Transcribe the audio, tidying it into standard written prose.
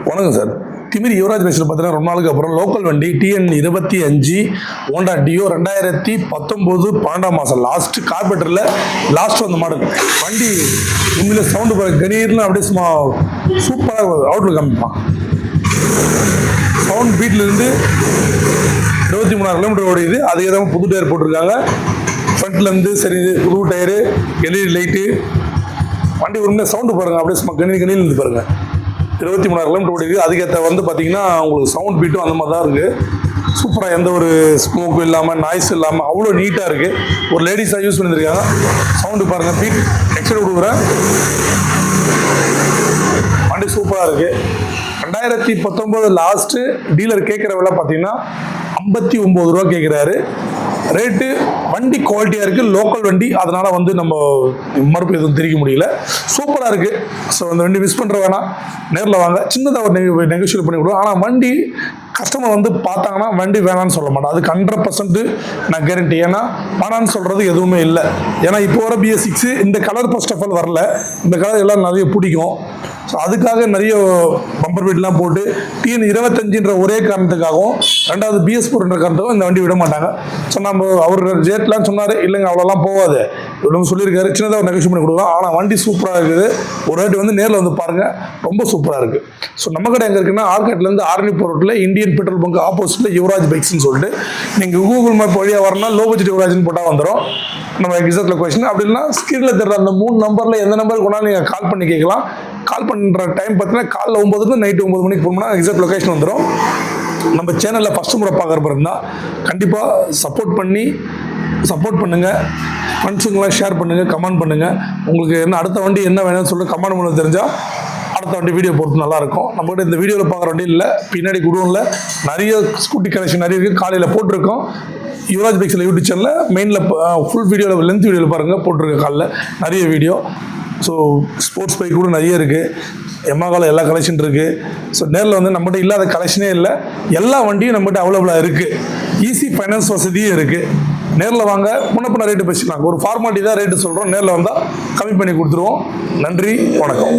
வணக்கம் சார். திமிரி யுவராஜ் பைக்ஸில் பார்த்தீங்கன்னா ரொம்ப நாளுக்கு அப்புறம் லோக்கல் வண்டி TN 25 ஹோண்டா டியோ 2019 12ஆம் மாதம் லாஸ்ட் கார்பெட்டரில் லாஸ்ட் வந்த மாடல் வண்டி. உண்மையில சவுண்டு பாருங்க, கணீர்னு அப்படியே சும்மா சூப்பராக அவுட்லுக் காமிப்பான். சவுண்ட் பீட்லேருந்து 23,000 கிலோமீட்டர் ஓடிது. அதுக்கு தான் புது டயர் போட்டிருக்காங்க. ஃப்ரண்ட்லேருந்து சரி புது டயரு, LED லைட்டு, வண்டி உண்மையாக சவுண்டு பாருங்கள் அப்படியே சும்மா கணியில் இருந்து பாருங்கள். 23,000 கிலோமீட்டர் ஓடிது. அதுக்கேற்ற வந்து பார்த்தீங்கன்னா உங்களுக்கு சவுண்ட் பீட்டும் அந்த மாதிரி தான் இருக்குது. சூப்பராக, எந்த ஒரு ஸ்மோக்கும் இல்லாமல் நாய்ஸ் இல்லாமல் அவ்வளோ நீட்டாக இருக்குது. ஒரு லேடிஸாக யூஸ் பண்ணியிருக்காங்க. சவுண்டு பாருங்கள், பீட் எக்ஸ்ட்ரா கொடுக்குறேன். வண்டி சூப்பராக இருக்குது. 2019 லாஸ்ட்டு டீலர் கேட்குற விலை பார்த்தீங்கன்னா 59 ரூபா கேட்குறாரு. ரேட்டு வண்டி குவாலிட்டியாக இருக்குது, லோக்கல் வண்டி, அதனால் வந்து நம்ம மறுப்பு எதுவும் தெரிவிக்க முடியல. சூப்பராக இருக்குது. ஸோ அந்த வண்டி மிஸ் பண்ணுற வேணாம், நேரில் வாங்க. சின்னதாக ஒரு நெகோஷியேட் பண்ணி கொடுவோம். ஆனால் வண்டி கஸ்டமர் வந்து பார்த்தாங்கன்னா வண்டி வேணான்னு சொல்ல மாட்டேன். அதுக்கு 100% நான் கேரண்டி. ஏன்னா வேணான்னு சொல்கிறது எதுவுமே இல்லை. ஏன்னா இப்போ வர BS6 இந்த கலர் ஃபர்ஸ்ட் ஆஃப் ஆல் வரல. இந்த கலர் எல்லாம் நிறைய பிடிக்கும். ஸோ அதுக்காக நிறைய பம்பர் பீட்லாம் போட்டு TN 25ன்ற ஒரே காரணத்துக்காகவும், ரெண்டாவது BS4ன்ற காரணத்துக்காகவும் இந்த வண்டி விட மாட்டாங்க. ஸோ நம்ம அவர் ரேட்லாம் சொன்னார், இல்லைங்க அவ்வளோலாம் போகாது இவ்வளோ சொல்லியிருக்காரு. சின்னதாக ஒரு நெகோஷியேட் பண்ணி கொடுக்கலாம். ஆனால் வண்டி சூப்பராக இருக்குது. ஒரு ரேட்டு வந்து நேரில் வந்து பாருங்கள், ரொம்ப சூப்பராக இருக்குது. ஸோ நம்ம கடை எங்கே இருக்குன்னா ஆர்கேட்லேருந்து ஆர்னிபுரம் ரோட்டில் இந்தியன் பெட்ரோல் பங்க் ஆப்போசிட்டில் யுவராஜ் பைக்ஸ்ன்னு சொல்லிட்டு நீங்கள் கூகுள் மேப் வழியாக வரணும்னா லோ பட்ஜெட் யுவராஜ்னு போட்டால் வந்துடும் நம்ம எக்ஸாக்ட் லொகேஷன். அப்படின்னா ஸ்க்ரீனில் தெரிற அந்த 3 நம்பரில் எந்த நம்பருக்கு கொண்டாலும் நீங்கள் கால் பண்ணி கேட்கலாம். கால் பண்ணுற டைம் பார்த்தீங்கன்னா காலைல 9 நைட்டு 9 மணிக்கு போனோம்னா எக்ஸாக்ட் லொகேஷன் வந்துடும். நம்ம சேனலில் ஃபஸ்ட்டு முறை பார்க்குற இருந்தால் கண்டிப்பாக சப்போர்ட் பண்ணுங்கள். ஃப்ரெண்ட்ஸுங்களாம் ஷேர் பண்ணுங்கள், கமெண்ட் பண்ணுங்கள். உங்களுக்கு என்ன அடுத்த வண்டி என்ன வேணும்னு சொல்லிட்டு கமெண்ட் பண்ண தெரிஞ்சால் அடுத்த வண்டி வீடியோ போட்டு நல்லாயிருக்கும். நம்மகிட்ட இந்த வீடியோவில் பார்க்குற வண்டி இல்லை, பின்னாடி குடோனில் நிறைய ஸ்கூட்டி கலெக்ஷன் நிறைய இருக்குது. காலையில் போட்டிருக்கோம் யுவராஜ் பைக்ஸில் யூடியூப் சேனலில் மெயினில் ஃபுல் வீடியோவில் லென்த் வீடியோவில் பாருங்கள், போட்டிருக்க காலையில் நிறைய வீடியோ. ஸோ ஸ்போர்ட்ஸ் பைக் கூட நிறைய இருக்குது. எம்மாகால எல்லா கலெக்ஷன் இருக்குது. ஸோ நேரில் வந்து நம்மகிட்ட இல்லாத கலெக்ஷனே இல்லை. எல்லா வண்டியும் நம்மகிட்ட அவைலபிளாக இருக்குது. ஈஸி ஃபைனான்ஸ் வசதியும் இருக்குது. நேரில் வாங்க, முன்னப்பின்ன ரேட்டு பேசிக்கலாம். ஒரு ஃபார்மாலிட்டி தான் ரேட்டு சொல்கிறோம். நேரில் வந்தால் கம்மி பண்ணி கொடுத்துருவோம். நன்றி, வணக்கம்.